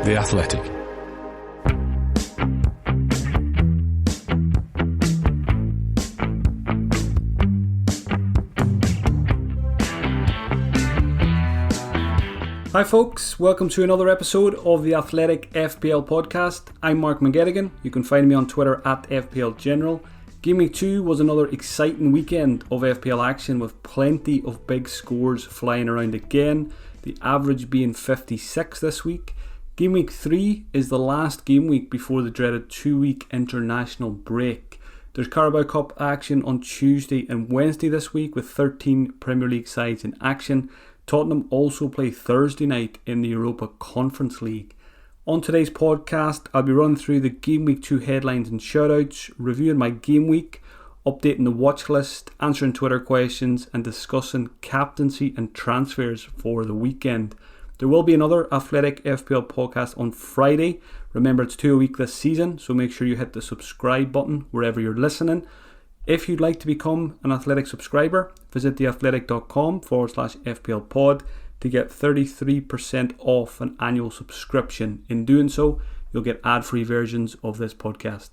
The Athletic. Hi folks, welcome to another episode of the Athletic FPL podcast. I'm Mark McGettigan. You can find me on Twitter at FPL General. Gameweek 2 was another exciting weekend of FPL action with plenty of big scores flying around again, the average being 56 this week. Gameweek 3 is the last game week before the dreaded 2-week international break. There's Carabao Cup action on Tuesday and Wednesday this week with 13 Premier League sides in action. Tottenham also play Thursday night in the Europa Conference League. On today's podcast, I'll be running through the Game Week 2 headlines and shoutouts, reviewing my game week, updating the watch list, answering Twitter questions, and discussing captaincy and transfers for the weekend. There will be another Athletic FPL podcast on Friday. Remember, it's 2 a week this season, so make sure you hit the subscribe button wherever you're listening. If you'd like to become an Athletic subscriber, visit theathletic.com/FPL pod to get 33% off an annual subscription. In doing so, you'll get ad-free versions of this podcast.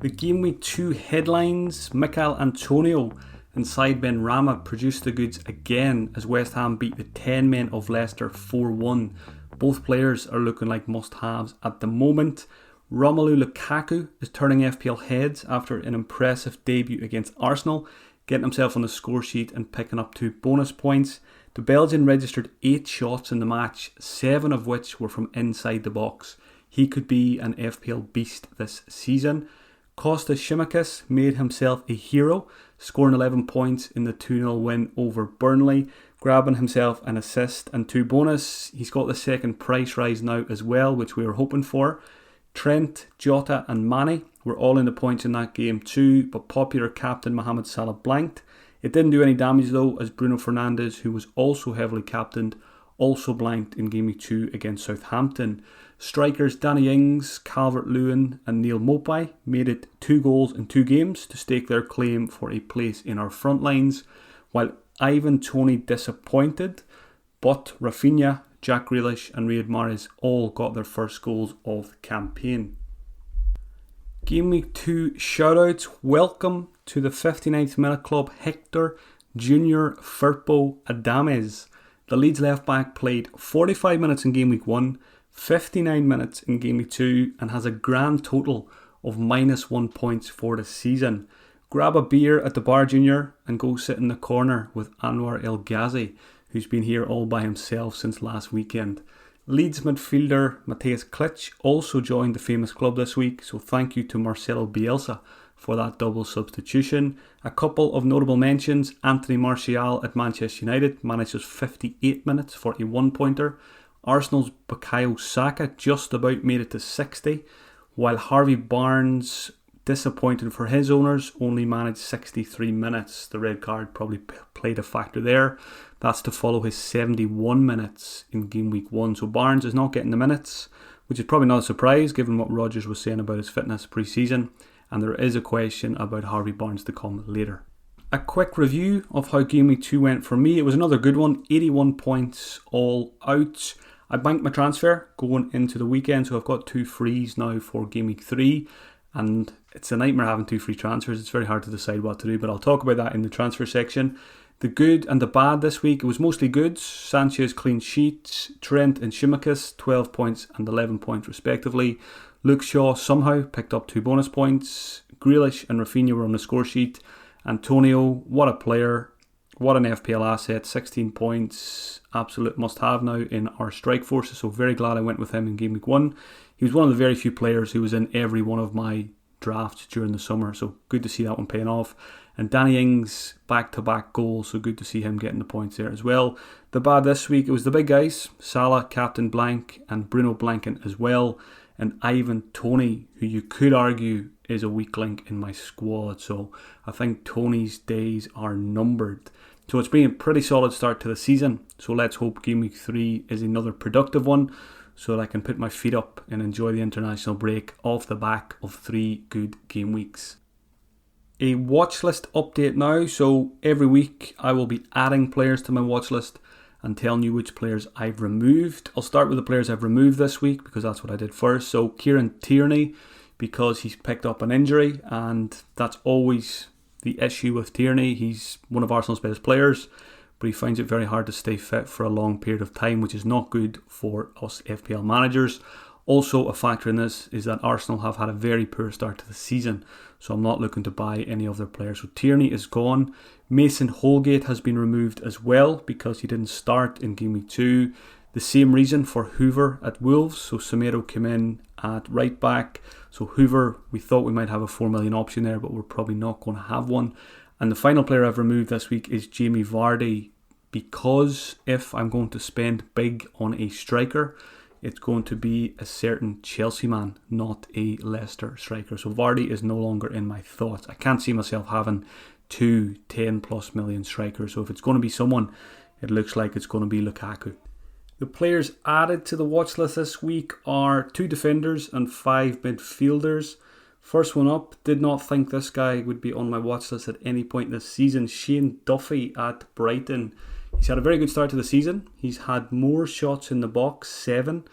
The Game Week 2 headlines: Mikel Antonio and Said Benrahma produced the goods again as West Ham beat the 10 men of Leicester 4-1. Both players are looking like must-haves at the moment. Romelu Lukaku is turning FPL heads after an impressive debut against Arsenal, getting himself on the score sheet and picking up 2 bonus points. The Belgian registered 8 shots in the match, 7 of which were from inside the box. He could be an FPL beast this season. Kostas Tsimikas made himself a hero, scoring 11 points in the 2-0 win over Burnley, grabbing himself an assist and 2 bonus. He's got the second price rise now as well, which we were hoping for. Trent, Jota and Mane were all in the points in that game too, but popular captain Mohamed Salah blanked. It didn't do any damage though, as Bruno Fernandes, who was also heavily captained, also blanked in Game Week 2 against Southampton. Strikers Danny Ings, Calvert-Lewin and Neil Maupay made it 2 goals in 2 games to stake their claim for a place in our front lines, while Ivan Toney disappointed, but Rafinha, Jack Grealish and Riyad Mahrez all got their first goals of the campaign. Game Week 2 shoutouts. Welcome to the 59th minute club, Hector Junior Firpo Adames. The Leeds left back played 45 minutes in Game Week 1, 59 minutes in Game Week 2 and has a grand total of -1 points for the season. Grab a beer at the bar, Junior, and go sit in the corner with Anwar El Ghazi, who's been here all by himself since last weekend. Leeds midfielder Matthias Klitsch also joined the famous club this week, so thank you to Marcelo Bielsa for that double substitution. A couple of notable mentions: Anthony Martial at Manchester United manages 58 minutes for a 1-pointer. Arsenal's Bukayo Saka just about made it to 60, while Harvey Barnes, disappointing for his owners, only managed 63 minutes. The red card probably played a factor there. That's to follow his 71 minutes in Game Week 1. So Barnes is not getting the minutes, which is probably not a surprise given what Rodgers was saying about his fitness pre-season. And there is a question about Harvey Barnes to come later. A quick review of how Game Week 2 went for me. It was another good one, 81 points all out. I banked my transfer going into the weekend, so I've got 2 frees now for Game Week 3. And it's a nightmare having 2 free transfers. It's very hard to decide what to do, but I'll talk about that in the transfer section. The good and the bad this week, it was mostly goods. Sanchez clean sheets, Trent and Tsimikas 12 points and 11 points respectively. Luke Shaw somehow picked up 2 bonus points. Grealish and Rafinha were on the score sheet. Antonio, what a player, what an FPL asset, 16 points, absolute must-have now in our strike forces, so very glad I went with him in Game Week 1. He was one of the very few players who was in every one of my drafts during the summer, so good to see that one paying off. And Danny Ings, back-to-back goals, so good to see him getting the points there as well. The bad this week, it was the big guys, Salah, Captain Blank, and Bruno blanking as well, and Ivan Toney, who you could argue is a weak link in my squad, so I think Toney's days are numbered. So it's been a pretty solid start to the season, so let's hope Game Week 3 is another productive one, so that I can put my feet up and enjoy the international break off the back of 3 good game weeks. A watch list update now. So every week I will be adding players to my watch list and telling you which players I've removed. I'll start with the players I've removed this week because that's what I did first. So Kieran Tierney, because he's picked up an injury, and that's always the issue with Tierney. He's one of Arsenal's best players, but he finds it very hard to stay fit for a long period of time, which is not good for us FPL managers. Also, a factor in this is that Arsenal have had a very poor start to the season, so I'm not looking to buy any of their players. So Tierney is gone. Mason Holgate has been removed as well because he didn't start in Gameweek 2. The same reason for Hoover at Wolves. So Semedo came in at right back. So Hoover, we thought we might have a 4 million option there, but we're probably not going to have one. And the final player I've removed this week is Jamie Vardy, because if I'm going to spend big on a striker, it's going to be a certain Chelsea man, not a Leicester striker. So Vardy is no longer in my thoughts. I can't see myself having 2 10 plus million strikers. So if it's going to be someone, it looks like it's going to be Lukaku. The players added to the watch list this week are 2 defenders and 5 midfielders. First one up, did not think this guy would be on my watch list at any point this season. Shane Duffy at Brighton. He's had a very good start to the season. He's had more shots in the box, 7,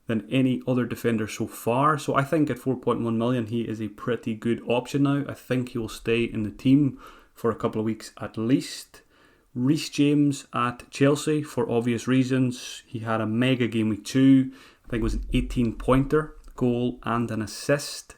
than any other defender so far. So I think at 4.1 million, he is a pretty good option now. I think he will stay in the team for a couple of weeks at least. Reece James at Chelsea, for obvious reasons. He had a mega game week 2. I think it was an 18-pointer, goal and an assist,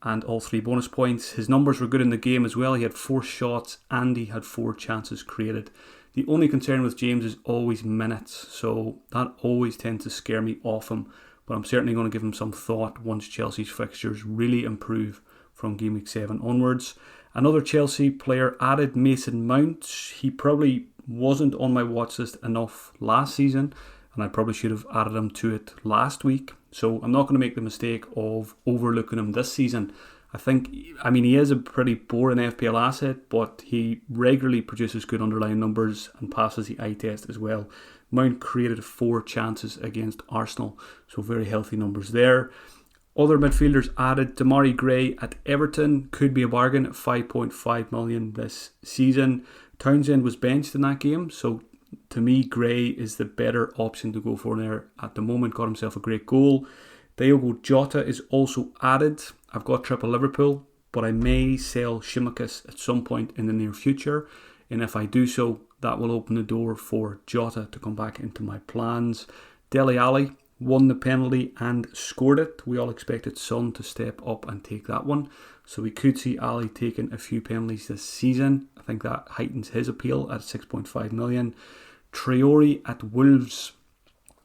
and all 3 bonus points. His numbers were good in the game as well. He had 4 shots and he had 4 chances created. The only concern with James is always minutes, so that always tends to scare me off him. But I'm certainly going to give him some thought once Chelsea's fixtures really improve from Game Week 7 onwards. Another Chelsea player added, Mason Mount. He probably wasn't on my watch list enough last season, and I probably should have added him to it last week. So I'm not going to make the mistake of overlooking him this season. He is a pretty boring FPL asset, but he regularly produces good underlying numbers and passes the eye test as well. Mount created 4 chances against Arsenal, so very healthy numbers there. Other midfielders added, Damari Gray at Everton, could be a bargain at 5.5 million this season. Townsend was benched in that game, so to me Gray is the better option to go for there at the moment. Got himself a great goal. Diogo Jota is also added. I've got triple Liverpool, but I may sell Tsimikas at some point in the near future, and if I do so, that will open the door for Jota to come back into my plans. Dele Alli won the penalty and scored it. We all expected Son to step up and take that one, so we could see Ali taking a few penalties this season. I think that heightens his appeal at 6.5 million. Traore at Wolves.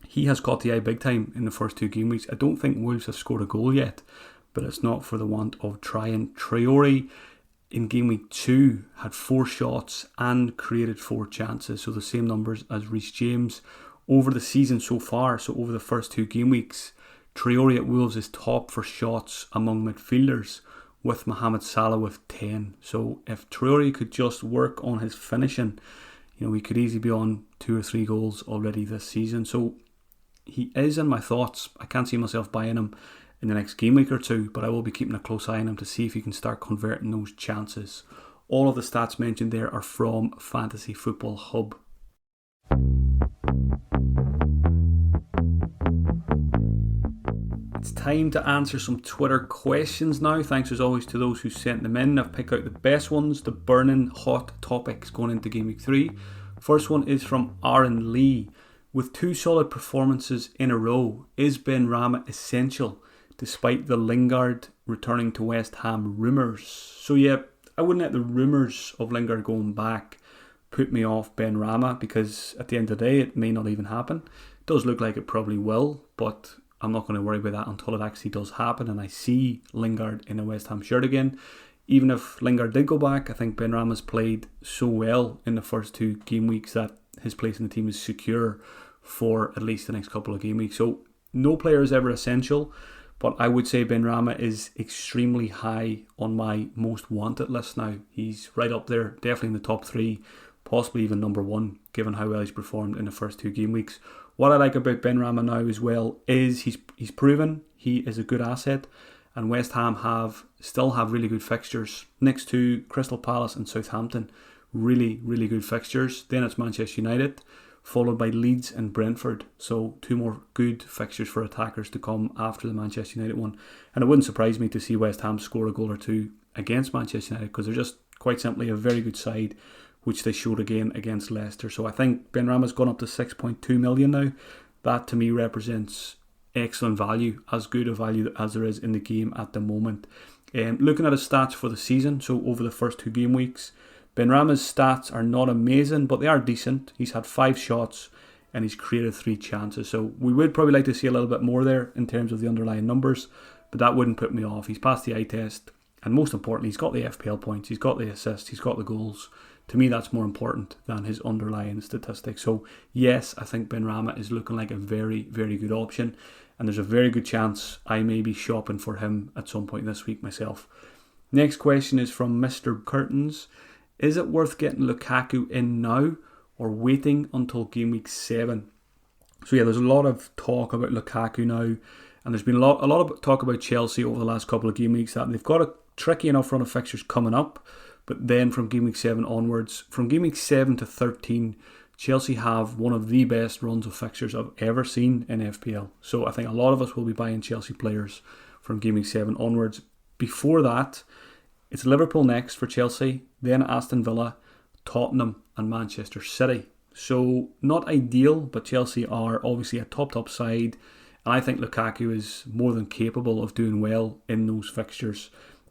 He has caught the eye big time in the first 2 game weeks. I don't think Wolves have scored a goal yet, but it's not for the want of trying. Traore in game week 2 had 4 shots and created 4 chances, so the same numbers as Reece James. Over the season so far, so over the first 2 game weeks, Traore at Wolves is top for shots among midfielders, with Mohamed Salah with 10. So if Traore could just work on his finishing, we could easily be on 2 or 3 goals already this season. So he is in my thoughts. I can't see myself buying him in the next game week or 2, but I will be keeping a close eye on him to see if he can start converting those chances. All of the stats mentioned there are from Fantasy Football Hub. It's time to answer some Twitter questions now. Thanks as always to those who sent them in. I've picked out the best ones, the burning hot topics going into Game Week 3. First one is from Aaron Lee. With 2 solid performances in a row, is Ben Rama essential despite the Lingard returning to West Ham rumours? So yeah, I wouldn't let the rumours of Lingard going back put me off Ben Rama, because at the end of the day it may not even happen. It does look like it probably will, but I'm not going to worry about that until it actually does happen and I see Lingard in a West Ham shirt again. Even if Lingard did go back, I think Ben Rama's played so well in the first 2 game weeks that his place in the team is secure for at least the next couple of game weeks. So no player is ever essential, but I would say Ben Rama is extremely high on my most wanted list now. He's right up there, definitely in the top 3, possibly even number 1, given how well he's performed in the first 2 game weeks. What I like about Ben Rama now as well is he's proven he is a good asset, and West Ham still have really good fixtures. Next to Crystal Palace and Southampton, really, really good fixtures. Then it's Manchester United, followed by Leeds and Brentford. So 2 more good fixtures for attackers to come after the Manchester United one. And it wouldn't surprise me to see West Ham score a goal or 2 against Manchester United, because they're just quite simply a very good side, which they showed again against Leicester. So I think Benrahma's gone up to 6.2 million now. That to me represents excellent value, as good a value as there is in the game at the moment. Looking at his stats for the season, so over the first 2 game weeks, Benrahma's stats are not amazing, but they are decent. He's had 5 shots and he's created 3 chances. So we would probably like to see a little bit more there in terms of the underlying numbers, but that wouldn't put me off. He's passed the eye test, and most importantly, he's got the FPL points, he's got the assists, he's got the goals. To me, that's more important than his underlying statistics. So yes, I think Benrahma is looking like a very, very good option, and there's a very good chance I may be shopping for him at some point this week myself. Next question is from Mr. Curtains. Is it worth getting Lukaku in now or waiting until game week 7? So yeah, there's a lot of talk about Lukaku now, and there's been a lot of talk about Chelsea over the last couple of game weeks, that they've got a tricky enough run of fixtures coming up, but then from game week 7 onwards, from game week 7 to 13, Chelsea have one of the best runs of fixtures I've ever seen in FPL. So I think a lot of us will be buying Chelsea players from game week 7 onwards. Before that, it's Liverpool next for Chelsea, then Aston Villa, Tottenham and Manchester City. So not ideal, but Chelsea are obviously a top side, and I think Lukaku is more than capable of doing well in those fixtures.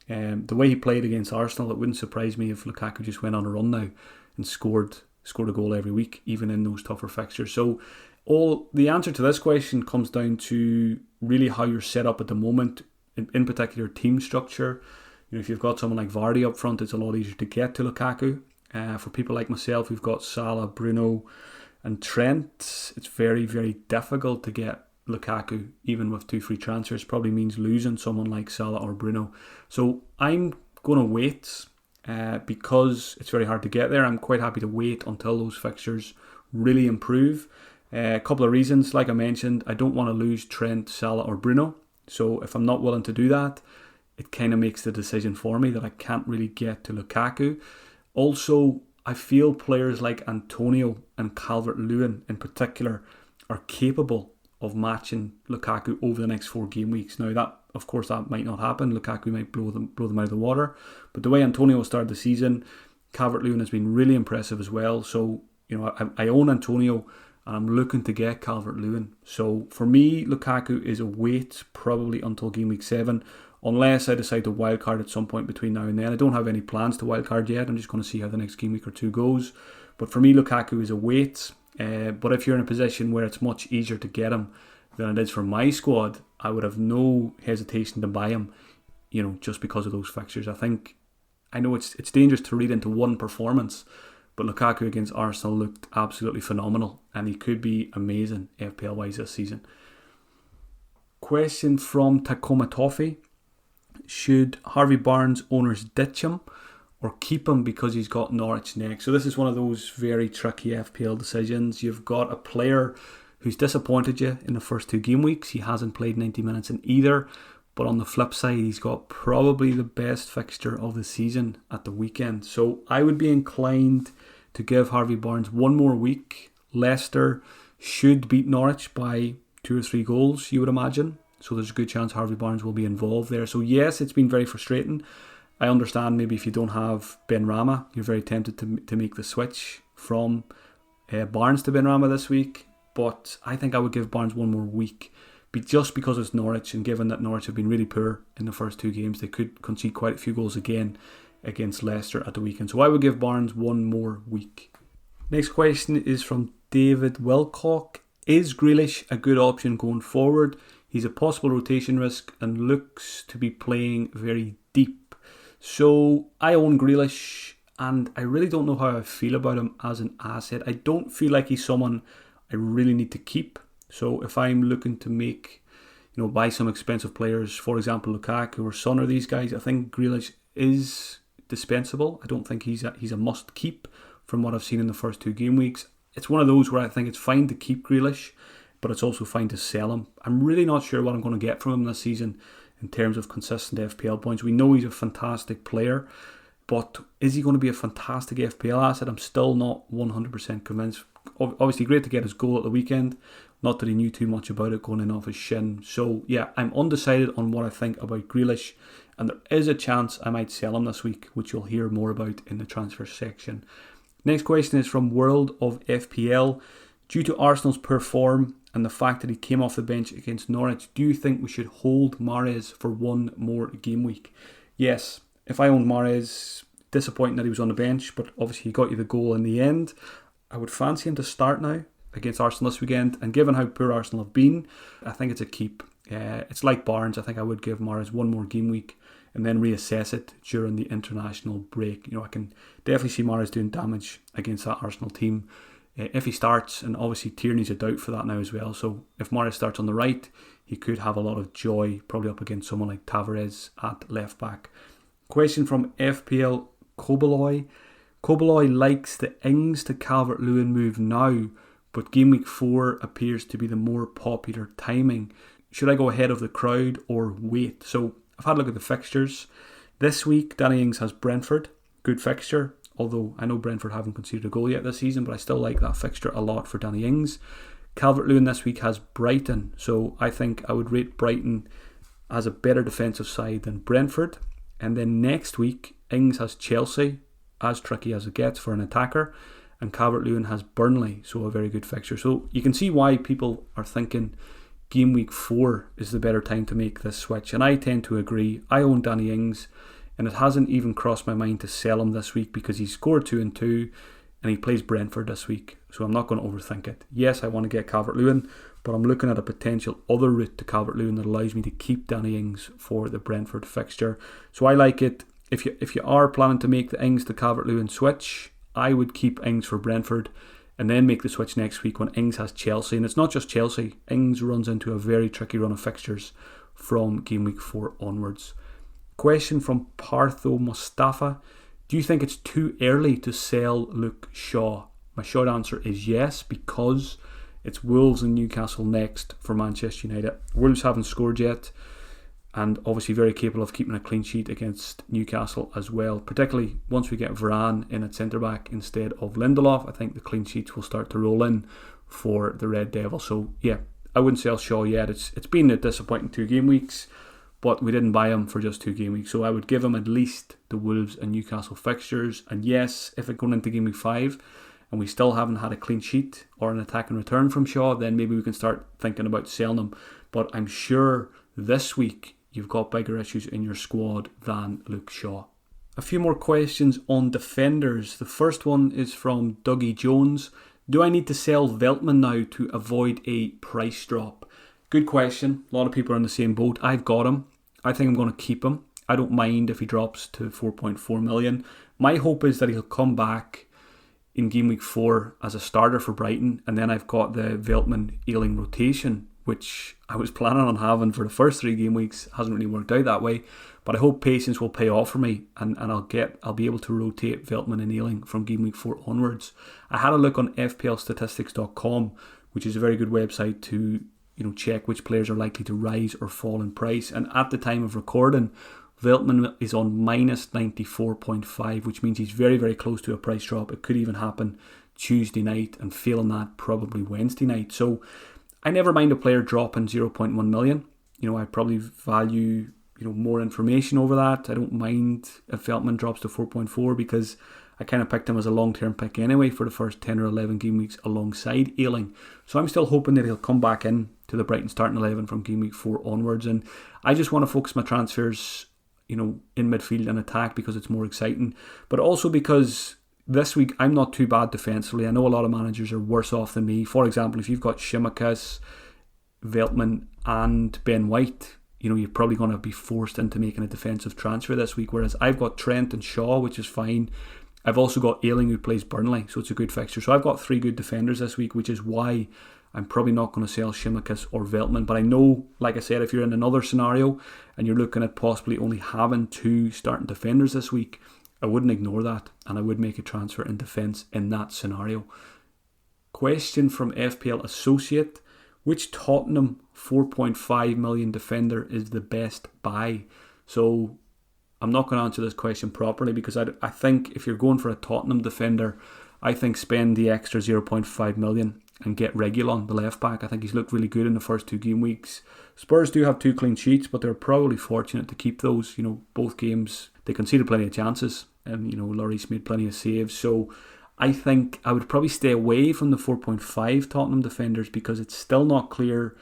The way he played against Arsenal, it wouldn't surprise me if Lukaku just went on a run now and scored a goal every week, even in those tougher fixtures. So the answer to this question comes down to really how you're set up at the moment, in particular team structure. You know, if you've got someone like Vardy up front, it's a lot easier to get to Lukaku. For people like myself who've got Salah, Bruno and Trent, it's very, very difficult to get Lukaku, even with 2 free transfers. Probably means losing someone like Salah or Bruno. So I'm going to wait because it's very hard to get there. I'm quite happy to wait until those fixtures really improve. A couple of reasons, like I mentioned, I don't want to lose Trent, Salah or Bruno. So if I'm not willing to do that, it kind of makes the decision for me that I can't really get to Lukaku. Also, I feel players like Antonio and Calvert-Lewin in particular are capable of matching Lukaku over the next 4 game weeks. Now, that might not happen. Lukaku might blow them out of the water. But the way Antonio started the season, Calvert-Lewin has been really impressive as well. So, you know, I own Antonio and I'm looking to get Calvert-Lewin. So for me, Lukaku is a wait probably until game week 7. Unless I decide to wildcard at some point between now and then. I don't have any plans to wildcard yet. I'm just going to see how the next game week or 2 goes. But for me, Lukaku is a wait. But if you're in a position where it's much easier to get him than it is for my squad, I would have no hesitation to buy him, you know, just because of those fixtures. I know it's dangerous to read into one performance, but Lukaku against Arsenal looked absolutely phenomenal, and he could be amazing FPL-wise this season. Question from Tacoma Toffee. Should Harvey Barnes owners ditch him or keep him because he's got Norwich next? So this is one of those very tricky FPL decisions. You've got a player who's disappointed you in the first 2 game weeks. He hasn't played 90 minutes in either. But on the flip side, he's got probably the best fixture of the season at the weekend. So I would be inclined to give Harvey Barnes 1 more week. Leicester should beat Norwich by 2 or 3 goals, you would imagine. So there's a good chance Harvey Barnes will be involved there. So yes, it's been very frustrating. I understand maybe if you don't have Benrahma, you're very tempted to make the switch from Barnes to Benrahma this week. But I think I would give Barnes 1 more week. Just because it's Norwich, and given that Norwich have been really poor in the first 2 games, they could concede quite a few goals again against Leicester at the weekend. So I would give Barnes 1 more week. Next question is from David Wilcock. Is Grealish a good option going forward? He's a possible rotation risk and looks to be playing very deep. So I own Grealish, and I really don't know how I feel about him as an asset. I don't feel like he's someone I really need to keep. So if I'm looking to buy some expensive players, for example Lukaku or Son or these guys, I think Grealish is dispensable. I don't think he's a must keep from what I've seen in the first 2 game weeks. It's one of those where I think it's fine to keep Grealish, but it's also fine to sell him. I'm really not sure what I'm going to get from him this season. in terms of consistent FPL points. We know he's a fantastic player, but is he going to be a fantastic FPL asset? I'm still not 100% convinced. Obviously, great to get his goal at the weekend. Not that he knew too much about it going in off his shin. So, yeah, I'm undecided on what I think about Grealish. And there is a chance I might sell him this week, which you'll hear more about in the transfer section. Next question is from World of FPL. Due to Arsenal's poor form and the fact that he came off the bench against Norwich, do you think we should hold Mahrez for one more game week? Yes. If I owned Mahrez, disappointing that he was on the bench, but obviously he got you the goal in the end. I would fancy him to start now against Arsenal this weekend, and given how poor Arsenal have been, I think it's a keep. It's like Barnes. I think I would give Mahrez one more game week and then reassess it during the international break. I can definitely see Mahrez doing damage against that Arsenal team if he starts, and obviously Tierney's a doubt for that now as well. So if Mahrez starts on the right, he could have a lot of joy, probably up against someone like Tavares at left back. Question from FPL Kobaloy. Kobaloy likes the Ings to Calvert-Lewin move now, but Game Week 4 appears to be the more popular timing. Should I go ahead of the crowd or wait? So I've had a look at the fixtures. This week, Danny Ings has Brentford. Good fixture, although I know Brentford haven't conceded a goal yet this season, but I still like that fixture a lot for Danny Ings. Calvert-Lewin this week has Brighton, so I think I would rate Brighton as a better defensive side than Brentford. And then next week, Ings has Chelsea, as tricky as it gets for an attacker, and Calvert-Lewin has Burnley, so a very good fixture. So you can see why people are thinking Game Week 4 is the better time to make this switch, and I tend to agree. I own Danny Ings, and it hasn't even crossed my mind to sell him this week because he scored 2 and 2, and he plays Brentford this week, so I'm not going to overthink it. Yes, I want to get Calvert-Lewin, but I'm looking at a potential other route to Calvert-Lewin that allows me to keep Danny Ings for the Brentford fixture. So I like it. If you are planning to make the Ings to Calvert-Lewin switch, I would keep Ings for Brentford and then make the switch next week when Ings has Chelsea. And it's not just Chelsea. Ings runs into a very tricky run of fixtures from Game Week 4 onwards. Question from Partho Mustafa. Do you think it's too early to sell Luke Shaw? My short answer is yes, because it's Wolves and Newcastle next for Manchester United. Wolves haven't scored yet, and obviously very capable of keeping a clean sheet against Newcastle as well. Particularly once we get Varane in at centre-back instead of Lindelof, I think the clean sheets will start to roll in for the Red Devils. So yeah, I wouldn't sell Shaw yet. It's been a disappointing 2 game weeks, but we didn't buy him for just 2 game weeks. So I would give him at least the Wolves and Newcastle fixtures. And yes, if it going into Game Week 5 and we still haven't had a clean sheet or an attack and return from Shaw, then maybe we can start thinking about selling him. But I'm sure this week you've got bigger issues in your squad than Luke Shaw. A few more questions on defenders. The first one is from Dougie Jones. Do I need to sell Veltman now to avoid a price drop? Good question. A lot of people are in the same boat. I've got him. I think I'm going to keep him. I don't mind if he drops to 4.4 million. My hope is that he'll come back in Game Week 4 as a starter for Brighton, and then I've got the Veltman-Ayling rotation, which I was planning on having for the first 3 game weeks. Hasn't really worked out that way, but I hope patience will pay off for me, and I'll be able to rotate Veltman and Ayling from Game Week 4 onwards. I had a look on FPLstatistics.com, which is a very good website to check which players are likely to rise or fall in price, and at the time of recording, Veltman is on minus 94.5, which means he's very, very close to a price drop. It could even happen Tuesday night, and failing that, probably Wednesday night. So I never mind a player dropping 0.1 million. I probably value more information over that. I don't mind if Veltman drops to 4.4 because I kind of picked him as a long-term pick anyway for the first 10 or 11 game weeks alongside Ayling. So I'm still hoping that he'll come back in to the Brighton starting 11 from Game Week 4 onwards. And I just want to focus my transfers in midfield and attack because it's more exciting. But also because this week I'm not too bad defensively. I know a lot of managers are worse off than me. For example, if you've got Tsimikas, Veltman and Ben White, you're probably going to be forced into making a defensive transfer this week. Whereas I've got Trent and Shaw, which is fine. I've also got Ayling who plays Burnley, so it's a good fixture. So I've got 3 good defenders this week, which is why I'm probably not going to sell Tsimikas or Veltman. But I know, like I said, if you're in another scenario and you're looking at possibly only having 2 starting defenders this week, I wouldn't ignore that, and I would make a transfer in defence in that scenario. Question from FPL Associate. which Tottenham 4.5 million defender is the best buy? So I'm not going to answer this question properly because I think if you're going for a Tottenham defender, I think spend the extra 0.5 million and get Reguilon, the left back. I think he's looked really good in the first 2 game weeks. Spurs do have 2 clean sheets, but they're probably fortunate to keep those. Both games they conceded plenty of chances, and Lloris made plenty of saves. So I think I would probably stay away from the 4.5 Tottenham defenders because it's still not clear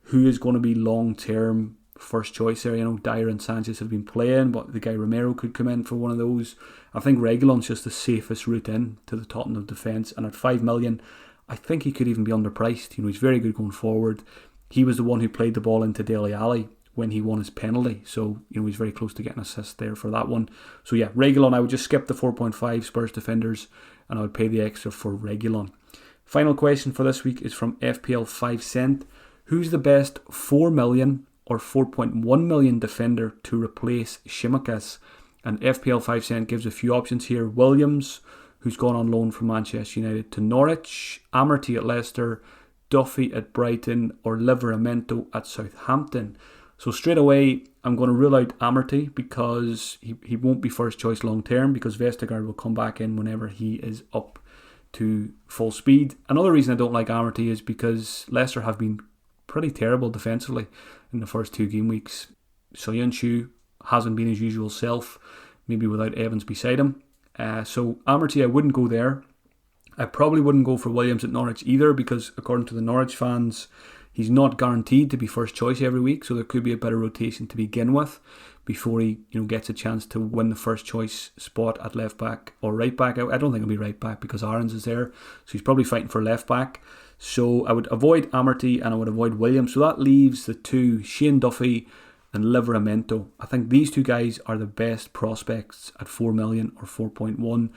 who is going to be long-term first choice there. Dyer and Sanchez have been playing, but the guy Romero could come in for one of those. I think Reguilon's just the safest route in to the Tottenham defence, and at 5 million, I think he could even be underpriced. He's very good going forward. He was the one who played the ball into Dele Alli when he won his penalty, so he's very close to getting an assist there for that one. So yeah, Reguilon, I would just skip the 4.5 Spurs defenders and I would pay the extra for Reguilon. Final question for this week is from FPL 5 Cent. Who's the best 4 million or 4.1 million defender to replace Tsimikas? And FPL 5 Cent gives a few options here. Williams, who's gone on loan from Manchester United to Norwich, Amartey at Leicester, Duffy at Brighton, or Livramento at Southampton. So straight away, I'm going to rule out Amartey because he won't be first choice long term because Vestergaard will come back in whenever he is up to full speed. Another reason I don't like Amartey is because Leicester have been pretty terrible defensively in the first 2 game weeks. Soyuncu hasn't been his usual self, maybe without Evans beside him. So Amartey, I wouldn't go there. I probably wouldn't go for Williams at Norwich either because according to the Norwich fans, he's not guaranteed to be first choice every week, so there could be a better rotation to begin with before he gets a chance to win the first choice spot at left back or right back. I don't think he'll be right back because Aarons is there, so he's probably fighting for left back. So I would avoid Amartey and I would avoid Williams. So that leaves the 2, Shane Duffy and Livramento. I think these 2 guys are the best prospects at 4 million or 4.1.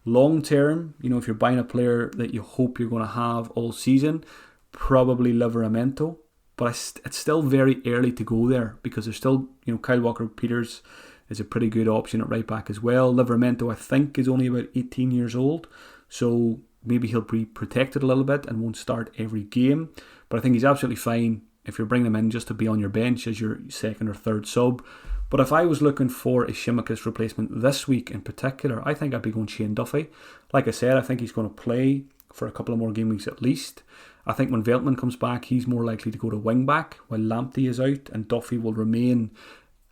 Long term, if you're buying a player that you hope you're going to have all season, probably Livramento. But it's still very early to go there because there's still, Kyle Walker-Peters is a pretty good option at right back as well. Livramento, I think, is only about 18 years old. So maybe he'll be protected a little bit and won't start every game. But I think he's absolutely fine if you're bringing him in just to be on your bench as your second or third sub. But if I was looking for a Tsimikas replacement this week in particular, I think I'd be going Shane Duffy. Like I said, I think he's going to play for a couple of more game weeks at least. I think when Veltman comes back, he's more likely to go to wing back while Lamptey is out, and Duffy will remain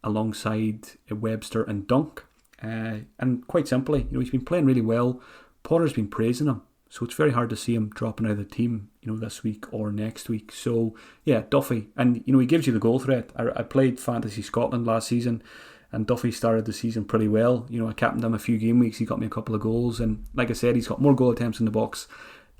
alongside Webster and Dunk. And quite simply, he's been playing really well. Potter's been praising him, so it's very hard to see him dropping out of the team, this week or next week. So yeah, Duffy, and he gives you the goal threat. I played Fantasy Scotland last season, and Duffy started the season pretty well. I captained him a few game weeks. He got me a couple of goals, and like I said, he's got more goal attempts in the box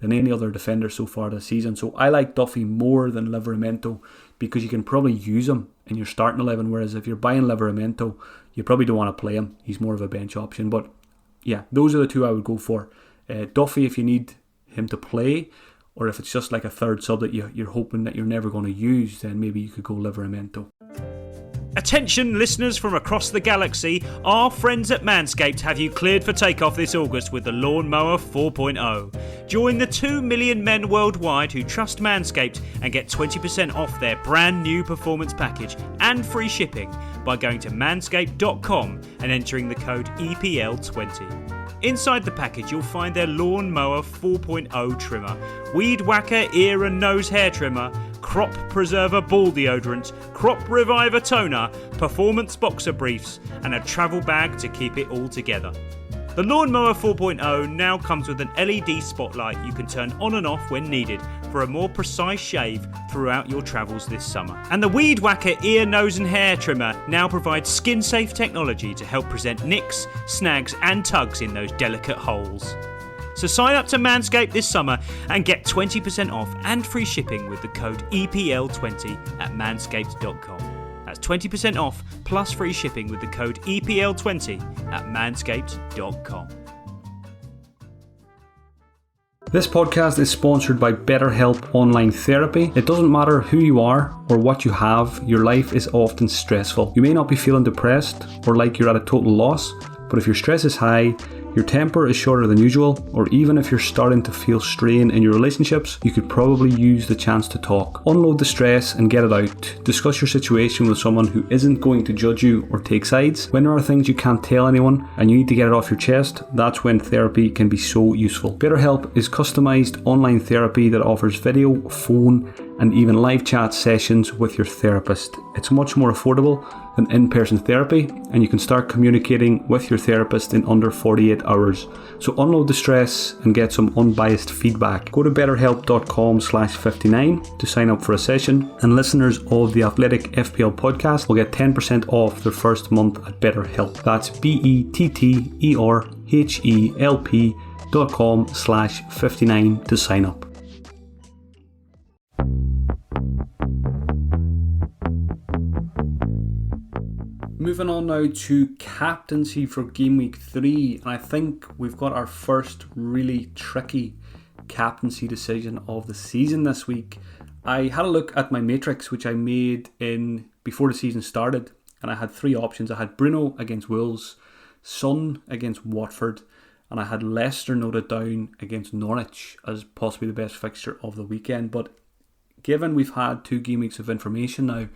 than any other defender so far this season. So I like Duffy more than Livramento because you can probably use him in your starting 11, whereas if you're buying Livramento, you probably don't want to play him. He's more of a bench option. But yeah, those are the 2 I would go for. Duffy if you need him to play, or if it's just like a third sub that you're hoping that you're never going to use, then maybe you could go Livramento. Attention listeners from across the galaxy, our friends at Manscaped have you cleared for takeoff this August with the Lawn Mower 4.0. Join the 2 million men worldwide who trust Manscaped and get 20% off their brand new performance package and free shipping by going to manscaped.com and entering the code EPL20. Inside the package you'll find their Lawn Mower 4.0 trimmer, Weed Whacker ear and nose hair trimmer, Crop Preserver ball deodorant, Crop Reviver toner, performance boxer briefs, and a travel bag to keep it all together. The Lawn Mower 4.0 now comes with an LED spotlight you can turn on and off when needed for a more precise shave throughout your travels this summer. And the Weed Whacker ear, nose and hair trimmer now provides skin-safe technology to help present nicks, snags and tugs in those delicate holes. So sign up to Manscaped this summer and get 20% off and free shipping with the code EPL20 at manscaped.com. That's 20% off plus free shipping with the code EPL20 at manscaped.com. This podcast is sponsored by BetterHelp Online Therapy. It doesn't matter who you are or what you have, your life is often stressful. You may not be feeling depressed or like you're at a total loss, but if your stress is high, your temper is shorter than usual, or even if you're starting to feel strain in your relationships, you could probably use the chance to talk. Unload the stress and get it out. Discuss your situation with someone who isn't going to judge you or take sides. When there are things you can't tell anyone and you need to get it off your chest, that's when therapy can be so useful. BetterHelp is customized online therapy that offers video, phone, and even live chat sessions with your therapist. It's much more affordable than in-person therapy, and you can start communicating with your therapist in under 48 hours. So unload the stress and get some unbiased feedback. Go to betterhelp.com/59 to sign up for a session, and listeners of the Athletic FPL podcast will get 10% off their first month at BetterHelp. That's betterhelp.com/59 to sign up. Moving on now to captaincy for Gameweek 3, and I think we've got our first really tricky captaincy decision of the season this week. I had a look at my matrix, which I made in before the season started, and I had three options. I had Bruno against Wolves, Son against Watford, and I had Leicester noted down against Norwich as possibly the best fixture of the weekend. But given we've had 2 game weeks of information now,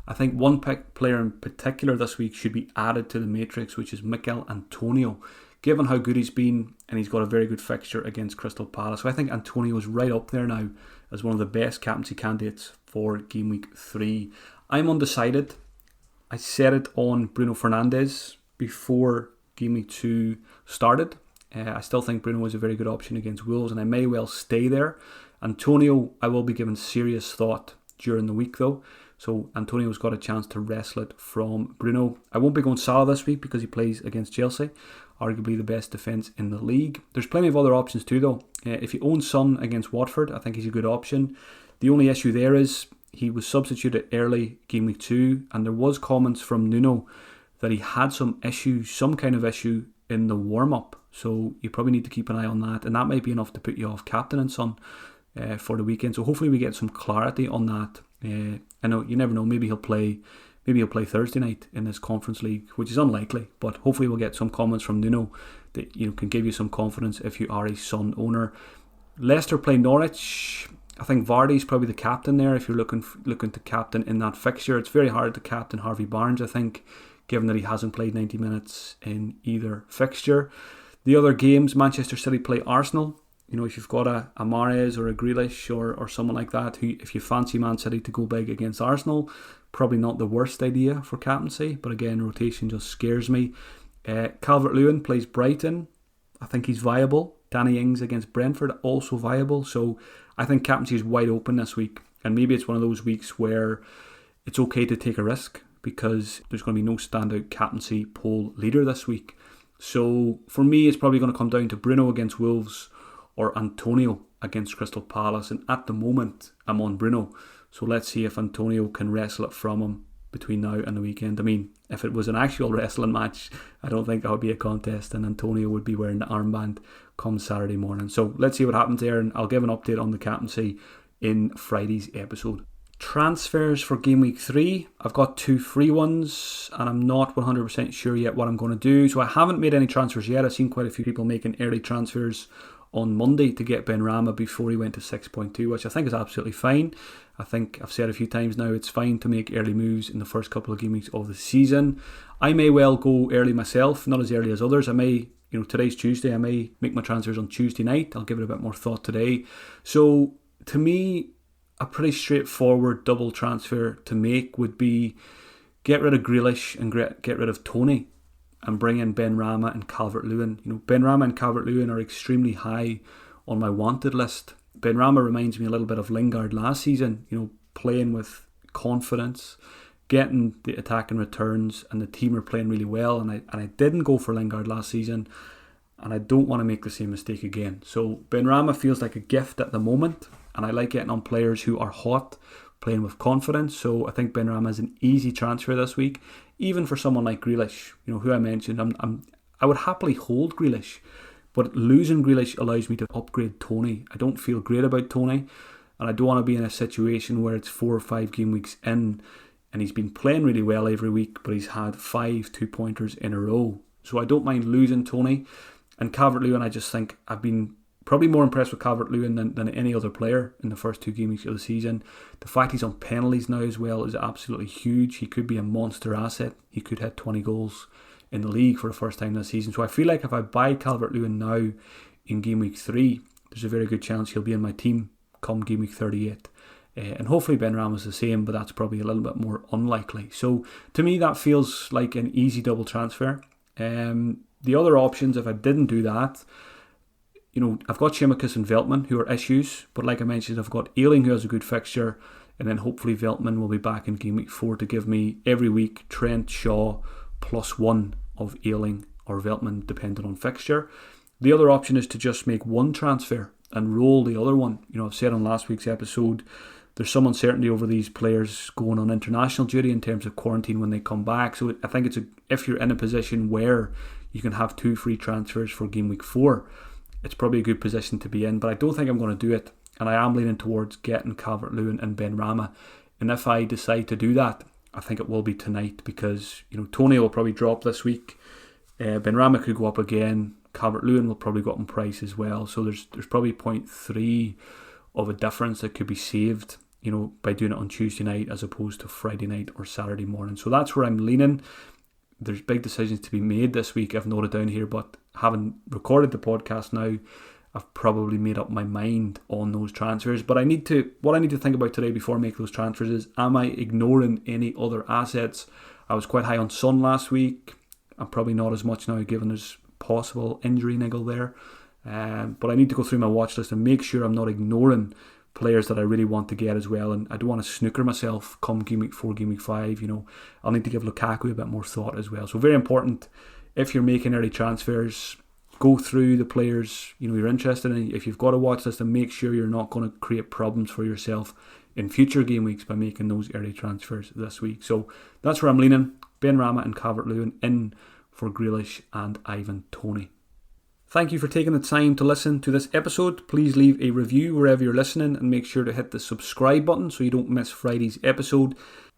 I think one player in particular this week should be added to the matrix, which is Mikel Antonio, given how good he's been, and he's got a very good fixture against Crystal Palace. So I think Antonio is right up there now as one of the best captaincy candidates for Game Week 3. I'm undecided. I said it on Bruno Fernandes before Game Week 2 started. I still think Bruno is a very good option against Wolves, and I may well stay there. Antonio, I will be giving serious thought during the week though. So Antonio's got a chance to wrestle it from Bruno. I won't be going Salah this week because he plays against Chelsea, arguably the best defence in the league. There's plenty of other options too though. If you own Son against Watford, I think he's a good option. The only issue there is he was substituted early Game Week 2, and there was comments from Nuno that he had some kind of issue in the warm-up. So you probably need to keep an eye on that, and that might be enough to put you off captain and Son for the weekend. So hopefully we get some clarity on that. I know you never know. Maybe he'll play Thursday night in this Conference League, which is unlikely. But hopefully we'll get some comments from Nuno that can give you some confidence if you are a Son owner. Leicester play Norwich. I think Vardy's probably the captain there if you're looking to captain in that fixture. It's very hard to captain Harvey Barnes, I think, given that he hasn't played 90 minutes in either fixture. The other games, Manchester City play Arsenal. If you've got a Mahrez or a Grealish or someone like that, who, if you fancy Man City to go big against Arsenal, probably not the worst idea for captaincy. But again, rotation just scares me. Calvert-Lewin plays Brighton. I think he's viable. Danny Ings against Brentford, also viable. So I think captaincy is wide open this week. And maybe it's one of those weeks where it's okay to take a risk because there's going to be no standout captaincy poll leader this week. So for me, it's probably going to come down to Bruno against Wolves or Antonio against Crystal Palace, and at the moment I'm on Bruno, so let's see if Antonio can wrestle it from him between now and the weekend. I mean, if it was an actual wrestling match, I don't think that would be a contest, and Antonio would be wearing the armband come Saturday morning. So let's see what happens there, and I'll give an update on the captaincy in Friday's episode. Transfers for Game Week 3. I've got 2 free ones, and I'm not 100% sure yet what I'm going to do, so I haven't made any transfers yet. I've seen quite a few people making early transfers on Monday to get Benrahma before he went to 6.2, which I think is absolutely fine. I think I've said a few times now, it's fine to make early moves in the first couple of game weeks of the season. I may well go early myself, not as early as others. I may, today's Tuesday, I may make my transfers on Tuesday night. I'll give it a bit more thought today. So to me, a pretty straightforward double transfer to make would be get rid of Grealish and get rid of Toney and bring in Benrahma and Calvert-Lewin. Benrahma and Calvert-Lewin are extremely high on my wanted list. Benrahma reminds me a little bit of Lingard last season, playing with confidence, getting the attacking returns, and the team are playing really well. And I didn't go for Lingard last season, and I don't want to make the same mistake again. So Benrahma feels like a gift at the moment, and I like getting on players who are hot, playing with confidence. So I think Benrahma is an easy transfer this week, even for someone like Grealish, who I mentioned. I would happily hold Grealish, but losing Grealish allows me to upgrade Toney. I don't feel great about Toney, and I don't want to be in a situation where it's 4 or 5 game weeks in and he's been playing really well every week, but he's had 5 2-pointers in a row. So I don't mind losing Toney. And Calvert-Lewin, I just think I've been probably more impressed with Calvert-Lewin than any other player in the first 2 game weeks of the season. The fact he's on penalties now as well is absolutely huge. He could be a monster asset. He could hit 20 goals in the league for the first time this season. So I feel like if I buy Calvert-Lewin now in game week 3, there's a very good chance he'll be in my team come game week 38. And hopefully Ben Rama's the same, but that's probably a little bit more unlikely. So to me, that feels like an easy double transfer. The other options, if I didn't do that, I've got Tsimikas and Veltman who are issues, but like I mentioned, I've got Ayling who has a good fixture, and then hopefully Veltman will be back in game week 4 to give me every week Trent, Shaw +1 of Ayling or Veltman depending on fixture. The other option is to just make one transfer and roll the other one. I've said on last week's episode, there's some uncertainty over these players going on international duty in terms of quarantine when they come back. So I think if you're in a position where you can have 2 free transfers for game week 4, it's probably a good position to be in. But I don't think I'm going to do it, and I am leaning towards getting Calvert-Lewin and Ben Rama. And if I decide to do that, I think it will be tonight, because Tony will probably drop this week. Ben Rama could go up again. Calvert-Lewin will probably go up in price as well. So there's probably 0.3 of a difference that could be saved, by doing it on Tuesday night as opposed to Friday night or Saturday morning. So that's where I'm leaning. There's big decisions to be made this week, I've noted down here, but having recorded the podcast now, I've probably made up my mind on those transfers. But what I need to think about today before I make those transfers is, am I ignoring any other assets? I was quite high on Son last week. I'm probably not as much now, given there's possible injury niggle there. But I need to go through my watch list and make sure I'm not ignoring players that I really want to get as well, and I don't want to snooker myself come game week 4, game week 5. I'll need to give Lukaku a bit more thought as well. So very important, if you're making early transfers, go through the players you're interested in. If you've got a watch list, and make sure you're not going to create problems for yourself in future game weeks by making those early transfers this week. So that's where I'm leaning. Ben Rama and Calvert-Lewin in for Grealish and Ivan Toney. Thank you for taking the time to listen to this episode. Please leave a review wherever you're listening, and make sure to hit the subscribe button so you don't miss Friday's episode.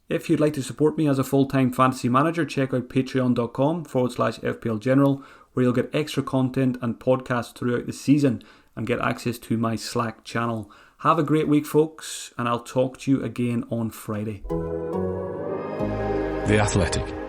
If you'd like to support me as a full-time fantasy manager, check out patreon.com/FPL General, where you'll get extra content and podcasts throughout the season and get access to my Slack channel. Have a great week, folks, and I'll talk to you again on Friday. The Athletic.